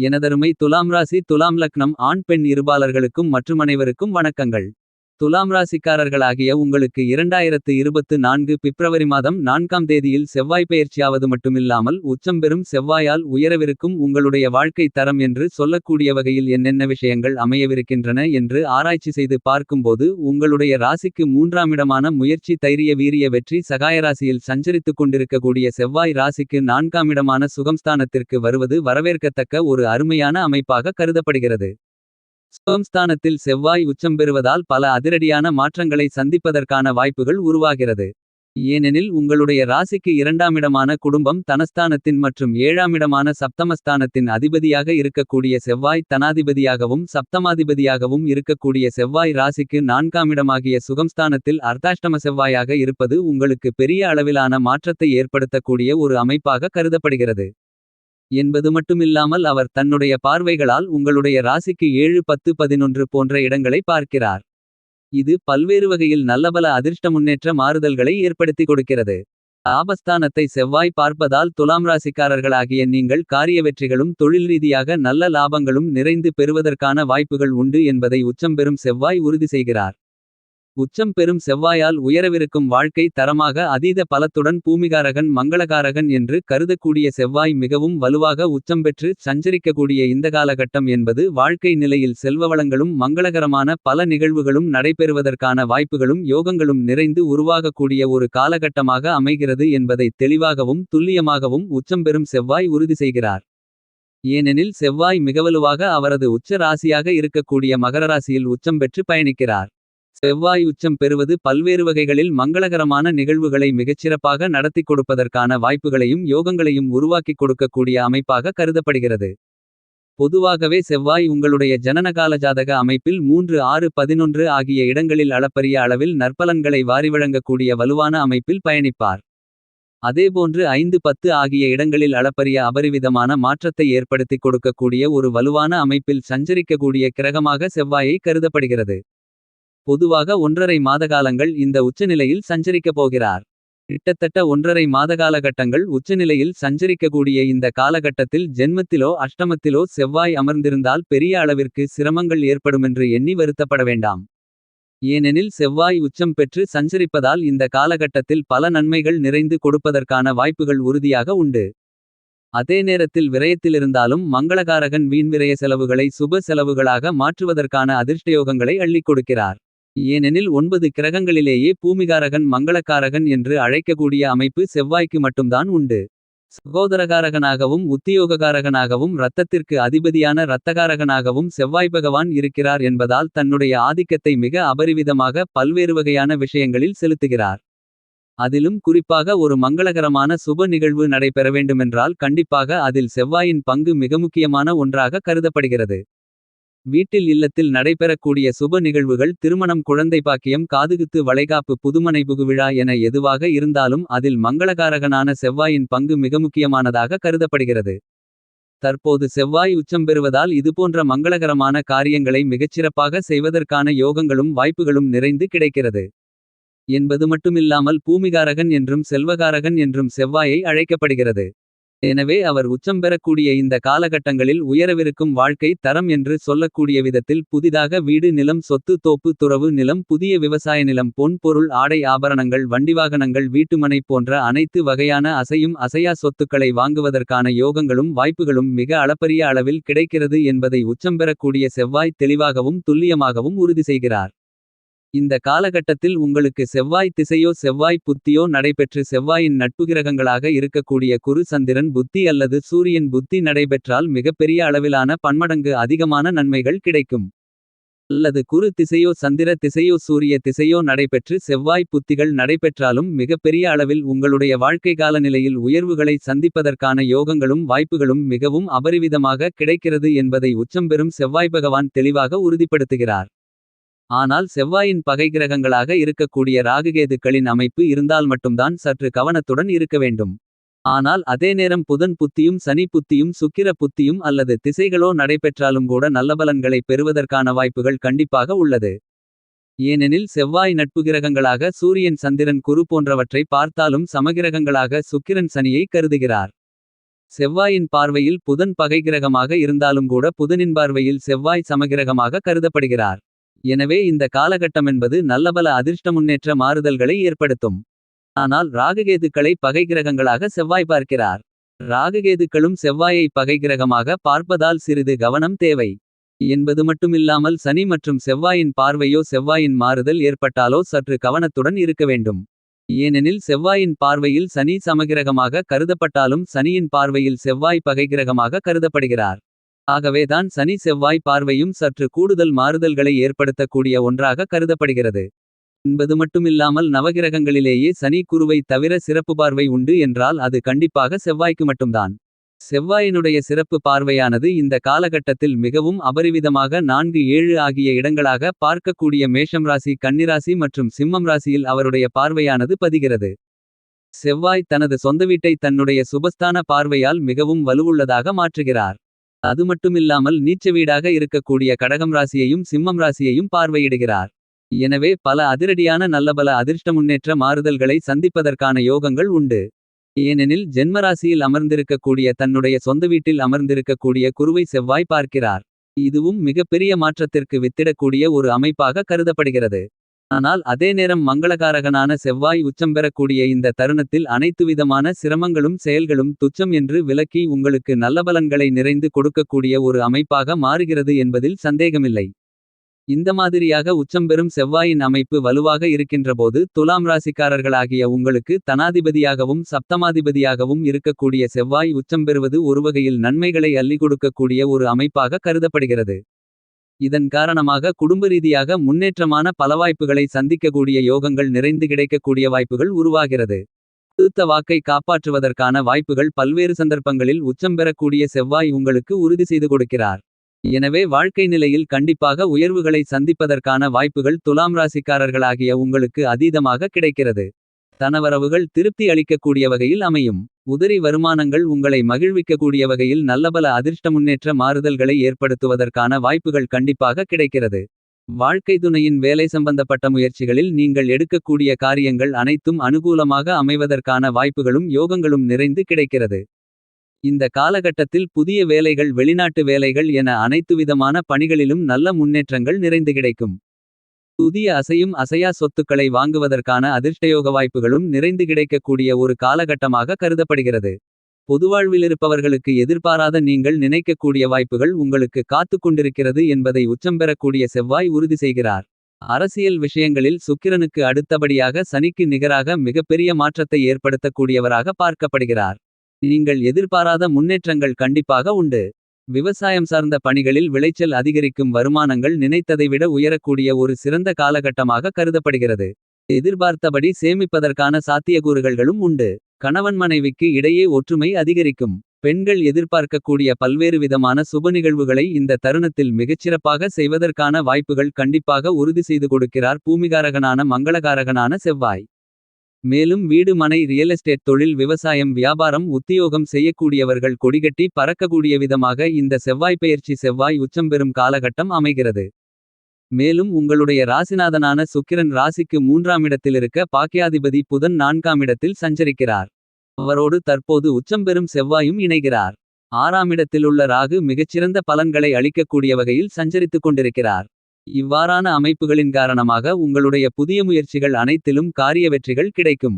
எனதருமை துலாம் ராசி துலாம் லக்னம் ஆண் பெண் இருபாலர்களுக்கும் மற்றும் அனைவருக்கும் வணக்கங்கள். துலாம் ராசிக்காரர்களாகிய உங்களுக்கு 2024 பிப்ரவரி மாதம் 4ஆம் தேதியில் செவ்வாய் பெயர்ச்சியாவது மட்டுமில்லாமல் உச்சம் பெறும் செவ்வாயால் உயரவிருக்கும் உங்களுடைய வாழ்க்கை தரம் என்று சொல்லக்கூடிய வகையில் என்னென்ன விஷயங்கள் அமையவிருக்கின்றன என்று ஆராய்ச்சி செய்து பார்க்கும்போது உங்களுடைய ராசிக்கு 3ஆம் இடமான முயற்சி தைரிய வீரிய வெற்றி சகாயராசியில் சஞ்சரித்துக் கொண்டிருக்கக்கூடிய செவ்வாய் ராசிக்கு 4ஆம் இடமான சுகம்ஸ்தானத்திற்கு வருவது வரவேற்கத்தக்க ஒரு அருமையான அமைப்பாக கருதப்படுகிறது. சுகம்ஸ்தானத்தில் செவ்வாய் உச்சம் பெறுவதால் பல அதிரடியான மாற்றங்களை சந்திப்பதற்கான வாய்ப்புகள் உருவாகிறது. ஏனெனில் உங்களுடைய ராசிக்கு 2ஆம் இடமான குடும்பம் தனஸ்தானத்தின் மற்றும் 7ஆம் இடமான சப்தமஸ்தானத்தின் அதிபதியாக இருக்கக்கூடிய செவ்வாய் தனாதிபதியாகவும் சப்தமாதிபதியாகவும் இருக்கக்கூடிய செவ்வாய் ராசிக்கு 4ஆம் இடமாகிய சுகம்ஸ்தானத்தில் அர்த்தாஷ்டம செவ்வாயாக இருப்பது உங்களுக்கு பெரிய அளவிலான மாற்றத்தை ஏற்படுத்தக்கூடிய ஒரு அமைப்பாக கருதப்படுகிறது. என்பது மட்டுமில்லாமல் அவர் தன்னுடைய பார்வைகளால் உங்களுடைய ராசிக்கு 7 10 11 போன்ற இடங்களை பார்க்கிறார். இது பல்வேறு வகையில் நல்லபல அதிர்ஷ்ட முன்னேற்ற மாறுதல்களை ஏற்படுத்தி கொடுக்கிறது. லாபஸ்தானத்தை செவ்வாய் பார்ப்பதால் துலாம் ராசிக்காரர்களாகிய நீங்கள் காரிய வெற்றிகளும் தொழில் ரீதியாக நல்ல லாபங்களும் நிறைந்து பெறுவதற்கான வாய்ப்புகள் உண்டு என்பதை உச்சம் பெறும் செவ்வாய் உறுதி செய்கிறார். உச்சம் பெறும் செவ்வாயால் உயரவிருக்கும் வாழ்க்கை தரமாக அதீத பலத்துடன் பூமிகாரகன் மங்களகாரகன் என்று கருதக்கூடிய செவ்வாய் மிகவும் வலுவாக உச்சம் பெற்று சஞ்சரிக்கக்கூடிய இந்த காலகட்டம் என்பது வாழ்க்கை நிலையில் செல்வவளங்களும் மங்களகரமான பல நிகழ்வுகளும் நடைபெறுவதற்கான வாய்ப்புகளும் யோகங்களும் நிறைந்து உருவாகக்கூடிய ஒரு காலகட்டமாக அமைகிறது என்பதை தெளிவாகவும் துல்லியமாகவும் உச்சம் பெறும் செவ்வாய் உறுதி செய்கிறார். ஏனெனில் செவ்வாய் மிகவலுவாக அவரது உச்ச ராசியாக இருக்கக்கூடிய மகர ராசியில் உச்சம் பெற்று பயணிக்கிறார். செவ்வாய் உச்சம் பெறுவது பல்வேறு வகைகளில் மங்களகரமான நிகழ்வுகளை மிகச்சிறப்பாக நடத்தி கொடுப்பதற்கான வாய்ப்புகளையும் யோகங்களையும் உருவாக்கிக் கொடுக்கக்கூடிய அமைப்பாக கருதப்படுகிறது. பொதுவாகவே செவ்வாய் உங்களுடைய ஜனனகால ஜாதக அமைப்பில் 3 6 11 ஆகிய இடங்களில் அளப்பரிய அளவில் நற்பலன்களை வாரிவழங்கக்கூடிய வலுவான அமைப்பில் பயணிப்பார். அதேபோன்று 5 10 ஆகிய இடங்களில் அளப்பரிய அபரிவிதமான மாற்றத்தை ஏற்படுத்திக் கொடுக்கக்கூடிய ஒரு வலுவான அமைப்பில் சஞ்சரிக்கக்கூடிய கிரகமாக செவ்வாயை கருதப்படுகிறது. பொதுவாக 1½ மாதகாலங்கள் இந்த உச்சநிலையில் சஞ்சரிக்கப் போகிறார். கிட்டத்தட்ட 1½ மாதகாலகட்டங்கள் உச்சநிலையில் சஞ்சரிக்கக்கூடிய இந்த காலகட்டத்தில் ஜென்மத்திலோ அஷ்டமத்திலோ செவ்வாய் அமர்ந்திருந்தால் பெரிய அளவிற்கு சிரமங்கள் ஏற்படுமென்று எண்ணி வருத்தப்பட வேண்டாம். ஏனெனில் செவ்வாய் உச்சம் பெற்று சஞ்சரிப்பதால் இந்த காலகட்டத்தில் பல நன்மைகள் நிறைந்து கொடுப்பதற்கான வாய்ப்புகள் உறுதியாக உண்டு. அதே நேரத்தில் விரயத்திலிருந்தாலும் மங்களகாரகன் வீண் விரய செலவுகளை சுப செலவுகளாக மாற்றுவதற்கான அதிர்ஷ்டயோகங்களை அள்ளிக் கொடுக்கிறார். ஏனெனில் 9 கிரகங்களிலேயே பூமிகாரகன் மங்களக்காரகன் என்று அழைக்கக்கூடிய அமைப்பு செவ்வாய்க்கு மட்டும்தான் உண்டு. சகோதரகாரகனாகவும் உத்தியோககாரகனாகவும் இரத்தத்திற்கு அதிபதியான இரத்தகாரகனாகவும் செவ்வாய் பகவான் இருக்கிறார் என்பதால் தன்னுடைய ஆதிக்கத்தை மிக அபரிவிதமாக பல்வேறு வகையான விஷயங்களில் செலுத்துகிறார். அதிலும் குறிப்பாக ஒரு மங்களகரமான சுப நிகழ்வு நடைபெற வேண்டுமென்றால் கண்டிப்பாக அதில் செவ்வாயின் பங்கு மிக முக்கியமான ஒன்றாக கருதப்படுகிறது. வீட்டில் இல்லத்தில் நடைபெறக்கூடிய சுப நிகழ்வுகள் திருமணம் குழந்தை பாக்கியம் காதுகுத்து வளைகாப்பு புதுமனை புகுவிழா என எதுவாக இருந்தாலும் அதில் மங்களகாரகனான செவ்வாயின் பங்கு மிக முக்கியமானதாக கருதப்படுகிறது. தற்போது செவ்வாய் உச்சம் பெறுவதால் இதுபோன்ற மங்களகரமான காரியங்களை மிகச்சிறப்பாக செய்வதற்கான யோகங்களும் வாய்ப்புகளும் நிறைந்து கிடைக்கிறது. என்பது மட்டுமில்லாமல் பூமிகாரகன் என்றும் செல்வகாரகன் என்றும் செவ்வாயை அழைக்கப்படுகிறது. எனவே அவர் உச்சம் பெறக்கூடிய இந்த காலகட்டங்களில் உயரவிருக்கும் வாழ்க்கை தரம் என்று சொல்லக்கூடிய விதத்தில் புதிதாக வீடு நிலம் சொத்து தோப்பு துறவு நிலம் புதிய விவசாய நிலம் பொன் பொருள் ஆடை ஆபரணங்கள் வண்டிவாகனங்கள் வீட்டுமனை போன்ற அனைத்து வகையான அசையும் அசையா சொத்துக்களை வாங்குவதற்கான யோகங்களும் வாய்ப்புகளும் மிக அளப்பரிய அளவில் கிடைக்கிறது என்பதை உச்சம் பெறக்கூடிய செவ்வாய் தெளிவாகவும் துல்லியமாகவும் உறுதி செய்கிறார். இந்த காலகட்டத்தில் உங்களுக்கு செவ்வாய் திசையோ செவ்வாய் புத்தியோ நடைபெற்று செவ்வாயின் நட்புகிரகங்களாக இருக்கக்கூடிய குரு சந்திரன் புத்தி அல்லது சூரியன் புத்தி நடைபெற்றால் மிகப்பெரிய அளவிலான பன்மடங்கு அதிகமான நன்மைகள் கிடைக்கும். அல்லது குரு திசையோ சந்திர திசையோ சூரிய திசையோ நடைபெற்று செவ்வாய் புத்திகள் நடைபெற்றாலும் மிகப்பெரிய அளவில் உங்களுடைய வாழ்க்கை காலநிலையில் உயர்வுகளை சந்திப்பதற்கான யோகங்களும் வாய்ப்புகளும் மிகவும் அபரிவிதமாக கிடைக்கிறது என்பதை உச்சம் பெறும் செவ்வாய் பகவான் தெளிவாக உறுதிப்படுத்துகிறார். ஆனால் செவ்வாயின் பகை கிரகங்களாக இருக்கக்கூடிய ராகுகேதுக்களின் அமைப்பு இருந்தால் மட்டும்தான் சற்று கவனத்துடன் இருக்க வேண்டும். ஆனால் அதே நேரம் புதன் புத்தியும் சனி புத்தியும் சுக்கிர புத்தியும் அல்லது திசைகளோ நடைபெற்றாலும் கூட நல்லபலன்களை பெறுவதற்கான வாய்ப்புகள் கண்டிப்பாக உள்ளது. ஏனெனில் செவ்வாய் நட்புகிரகங்களாக சூரியன் சந்திரன் குரு போன்றவற்றை பார்த்தாலும் சமகிரகங்களாக சுக்கிரன் சனியை கருதுகிறார். செவ்வாயின் பார்வையில் புதன் பகைக்கிரகமாக இருந்தாலும் கூட புதனின் பார்வையில் செவ்வாய் சமகிரகமாக கருதப்படுகிறார். எனவே இந்த காலகட்டமென்பது நல்லபல அதிர்ஷ்ட முன்னேற்ற மாறுதல்களை ஏற்படுத்தும். ஆனால் ராகுகேதுக்களை பகைக்கிரகங்களாக செவ்வாய் பார்க்கிறார். ராகுகேதுக்களும் செவ்வாயை பகைக்கிரகமாக பார்ப்பதால் சிறிது கவனம் தேவை என்பது மட்டுமில்லாமல் சனி மற்றும் செவ்வாயின் பார்வையோ செவ்வாயின் மாறுதல் ஏற்பட்டாலோ சற்று கவனத்துடன் இருக்க வேண்டும். ஏனெனில் செவ்வாயின் பார்வையில் சனி சமகிரகமாக கருதப்பட்டாலும் சனியின் பார்வையில் செவ்வாய் பகைக்கிரகமாக கருதப்படுகிறார். ஆகவேதான் சனி செவ்வாய் பார்வையும் சற்று கூடுதல் மாறுதல்களை ஏற்படுத்தக்கூடிய ஒன்றாக கருதப்படுகிறது என்பது மட்டுமில்லாமல் நவகிரகங்களிலேயே சனி குருவை தவிர சிறப்பு பார்வை உண்டு என்றால் அது கண்டிப்பாக செவ்வாய்க்கு மட்டும்தான். செவ்வாயினுடைய சிறப்பு பார்வையானது இந்த காலகட்டத்தில் மிகவும் அபரிவிதமாக 4 7 ஆகிய இடங்களாக பார்க்கக்கூடிய மேஷம் ராசி கன்னிராசி மற்றும் சிம்மம் ராசியில் அவருடைய பார்வையானது பதிகிறது. செவ்வாய் தனது சொந்த வீட்டை தன்னுடைய சுபஸ்தான பார்வையால் மிகவும் வலுவுள்ளதாக மாற்றுகிறார். அது மட்டுமில்லாமல் நீச்ச வீடாக இருக்கக்கூடிய கடகம் ராசியையும் சிம்மம் ராசியையும் பார்வையிடுகிறார். எனவே பல அதிரடியான நல்லபல அதிர்ஷ்ட முன்னேற்ற மாறுதல்களை சந்திப்பதற்கான யோகங்கள் உண்டு. ஏனெனில் ஜென்மராசியில் அமர்ந்திருக்கக்கூடிய தன்னுடைய சொந்த வீட்டில் அமர்ந்திருக்கக்கூடிய குருவை செவ்வாய் பார்க்கிறார். இதுவும் மிகப்பெரிய மாற்றத்திற்கு வித்திடக்கூடிய ஒரு அமைப்பாக கருதப்படுகிறது. ஆனால் அதே நேரம் மங்களகாரகனான செவ்வாய் உச்சம் பெறக்கூடிய இந்த தருணத்தில் அனைத்துவிதமான சிரமங்களும் செயல்களும் துச்சம் என்று விலக்கி உங்களுக்கு நல்லபலன்களை நிறைந்து கொடுக்கக்கூடிய ஒரு அமைப்பாக மாறுகிறது என்பதில் சந்தேகமில்லை. இந்த மாதிரியாக உச்சம் பெறும் செவ்வாயின் அமைப்பு வலுவாக இருக்கின்றபோது துலாம் ராசிக்காரர்களாகிய உங்களுக்கு தனாதிபதியாகவும் சப்தமாதிபதியாகவும் இருக்கக்கூடிய செவ்வாய் உச்சம் பெறுவது ஒருவகையில் நன்மைகளை அள்ளி கொடுக்கக்கூடிய ஒரு அமைப்பாக கருதப்படுகிறது. இதன் காரணமாக குடும்ப ரீதியாக முன்னேற்றமான பல வாய்ப்புகளை சந்திக்கக்கூடிய யோகங்கள் நிறைந்து கிடைக்கக்கூடிய வாய்ப்புகள் உருவாகிறது. கொடுத்த வாக்கை காப்பாற்றுவதற்கான வாய்ப்புகள் பல்வேறு சந்தர்ப்பங்களில் உச்சம் பெறக்கூடிய செவ்வாய் உங்களுக்கு உறுதி செய்து கொடுக்கிறார். எனவே வாழ்க்கை நிலையில் கண்டிப்பாக உயர்வுகளை சந்திப்பதற்கான வாய்ப்புகள் துலாம் ராசிக்காரர்களாகிய உங்களுக்கு அதீதமாக கிடைக்கிறது. தனவரவுகள் திருப்தி அளிக்கக்கூடிய வகையில் அமையும். உதரி வருமானங்கள் உங்களை மகிழ்விக்கக்கூடிய வகையில் நல்லபல அதிர்ஷ்ட முன்னேற்ற மாறுதல்களை ஏற்படுத்துவதற்கான வாய்ப்புகள் கண்டிப்பாக கிடைக்கிறது. வாழ்க்கை துணையின் வேலை சம்பந்தப்பட்ட முயற்சிகளில் நீங்கள் எடுக்கக்கூடிய காரியங்கள் அனைத்தும் அனுகூலமாக அமைவதற்கான வாய்ப்புகளும் யோகங்களும் நிறைந்து கிடைக்கிறது. இந்த காலகட்டத்தில் புதிய வேலைகள் வெளிநாட்டு வேலைகள் என அனைத்துவிதமான பணிகளிலும் நல்ல முன்னேற்றங்கள் நிறைந்து கிடைக்கும். புதிய அசையும் அசையா சொத்துக்களை வாங்குவதற்கான அதிர்ஷ்டயோக வாய்ப்புகளும் நிறைந்து கிடைக்கக்கூடிய ஒரு காலகட்டமாக கருதப்படுகிறது. பொதுவாழ்விலிருப்பவர்களுக்கு எதிர்பாராத நீங்கள் நினைக்கக்கூடிய வாய்ப்புகள் உங்களுக்கு காத்துக் கொண்டிருக்கிறது என்பதை உச்சம் பெறக்கூடிய செவ்வாய் உறுதி செய்கிறார். அரசியல் விஷயங்களில் சுக்கிரனுக்கு அடுத்தபடியாக சனிக்கு நிகராக மிகப்பெரிய மாற்றத்தை ஏற்படுத்தக்கூடியவராக பார்க்கப்படுகிறார். நீங்கள் எதிர்பாராத முன்னேற்றங்கள் கண்டிப்பாக உண்டு. விவசாயம் சார்ந்த பணிகளில் விளைச்சல் அதிகரிக்கும் வருமானங்கள் நினைத்ததை விட உயரக்கூடிய ஒரு சிறந்த காலகட்டமாக கருதப்படுகிறது. எதிர்பார்த்தபடி சேமிப்பதற்கான சாத்தியக்கூறுகளும் உண்டு. கணவன் மனைவிக்கு இடையே ஒற்றுமை அதிகரிக்கும். பெண்கள் எதிர்பார்க்கக்கூடிய பல்வேறு விதமான சுப நிகழ்வுகளை இந்த தருணத்தில் மிகச்சிறப்பாக செய்வதற்கான வாய்ப்புகள் கண்டிப்பாக உறுதி செய்து கொடுக்கிறார் பூமிகாரகனான மங்களகாரகனான செவ்வாய். மேலும் வீடு மனை ரியல் எஸ்டேட் தொழில் விவசாயம் வியாபாரம் உத்தியோகம் செய்யக்கூடியவர்கள் கொடிகட்டி பறக்கக்கூடிய விதமாக இந்த செவ்வாய் பெயர்ச்சி செவ்வாய் உச்சம் பெறும் காலகட்டம் அமைகிறது. மேலும் உங்களுடைய ராசிநாதனான சுக்கிரன் ராசிக்கு 3ஆம் இடத்திலிருக்க பாக்கியாதிபதி புதன் 4ஆம் இடத்தில் சஞ்சரிக்கிறார். அவரோடு தற்போது உச்சம் பெறும் செவ்வாயும் இணைகிறார். 6ஆம் இடத்திலுள்ள ராகு மிகச்சிறந்த பலன்களை அளிக்கக்கூடிய வகையில் சஞ்சரித்துக் கொண்டிருக்கிறார். இவ்வாறான அமைப்புகளின் காரணமாக உங்களுடைய புதிய முயற்சிகள் அனைத்திலும் காரிய வெற்றிகள் கிடைக்கும்.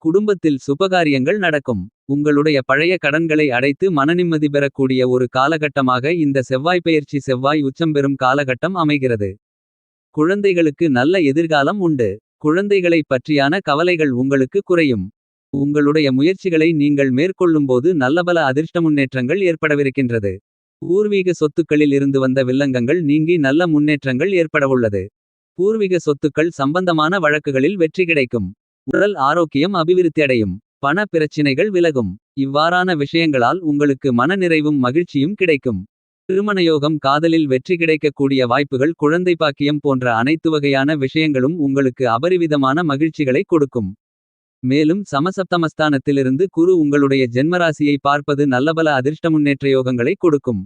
குடும்பத்தில் சுபகாரியங்கள் நடக்கும். உங்களுடைய பழைய கடன்களை அடைத்து மனநிம்மதி பெறக்கூடிய ஒரு காலகட்டமாக இந்த செவ்வாய் பெயர்ச்சி செவ்வாய் உச்சம் பெறும் காலகட்டம் அமைகிறது. குழந்தைகளுக்கு நல்ல எதிர்காலம் உண்டு. குழந்தைகளை பற்றியான கவலைகள் உங்களுக்கு குறையும். உங்களுடைய முயற்சிகளை நீங்கள் மேற்கொள்ளும்போது நல்லபல அதிர்ஷ்ட முன்னேற்றங்கள் ஏற்படவிருக்கின்றது. பூர்வீக சொத்துக்களில் இருந்து வந்த வில்லங்கங்கள் நீங்கி நல்ல முன்னேற்றங்கள் ஏற்படவுள்ளது. பூர்வீக சொத்துக்கள் சம்பந்தமான வழக்குகளில் வெற்றி கிடைக்கும். உடல் ஆரோக்கியம் அபிவிருத்தி அடையும். பண பிரச்சினைகள் விலகும். இவ்வாறான விஷயங்களால் உங்களுக்கு மனநிறைவும் மகிழ்ச்சியும் கிடைக்கும். திருமணயோகம் காதலில் வெற்றி கிடைக்கக்கூடிய வாய்ப்புகள் குழந்தை பாக்கியம் போன்ற அனைத்து வகையான விஷயங்களும் உங்களுக்கு அபரிவிதமான மகிழ்ச்சிகளை கொடுக்கும். மேலும் சமசப்தமஸ்தானத்திலிருந்து குரு உங்களுடைய ஜென்மராசியை பார்ப்பது நல்லபல அதிர்ஷ்ட முன்னேற்ற யோகங்களை கொடுக்கும்.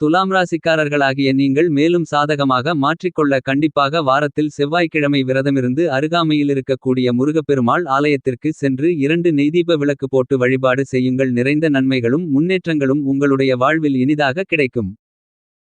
துலாம் ராசிக்காரர்களாகிய நீங்கள் மேலும் சாதகமாக மாற்றிக்கொள்ள கண்டிப்பாக வாரத்தில் செவ்வாய்க்கிழமை விரதமிருந்து அருகாமையில் இருக்கக்கூடிய முருகப்பெருமாள் ஆலயத்திற்கு சென்று 2 நெய்தீப விளக்கு போட்டு வழிபாடு செய்யுங்கள். நிறைந்த நன்மைகளும் முன்னேற்றங்களும் உங்களுடைய வாழ்வில் இனிதாக கிடைக்கும்.